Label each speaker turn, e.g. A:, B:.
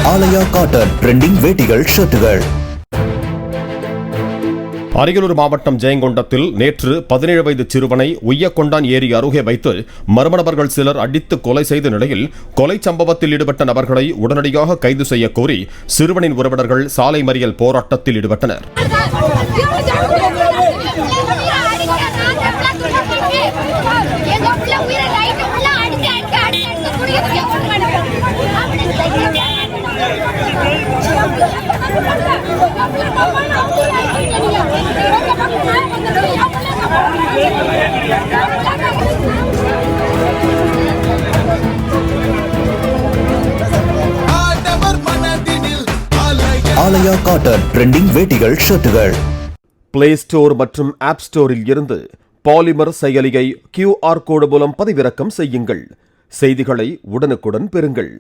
A: ஆலயா cotton trending வேட்டிகள் ஷர்ட்டுகள்.
B: Ariyalur மாவட்டம் ஜெயங்கொண்டத்தில் நேற்று 17 வயது சிறுவனை உய்யக்கொண்டான் ஏரி அருகே வைத்து மர்ம நபர்கள் சிலர் அடித்து கொலை செய்த நிலையில் கொலை சம்பவத்தில் ஈடுபட்ட நபர்களை உடனடியாக கைது செய்ய கோரி சிறுவனின் உறவினர்கள் சாலை மறியல் போராட்டத்தில் ஈடுபட்டனர்.
A: ஆலயா காட்டன் ட்ரெண்டிங் வேட்டிகள் ஷர்ட்டுகள்.
B: பிளே ஸ்டோர் மற்றும் ஆப் ஸ்டோரில் இருந்து பாலிமர் செயலியை QR கோடு மூலம் பதிவிறக்கம் செய்யுங்கள். செய்திகளை உடனுக்குடன் பெறுங்கள்.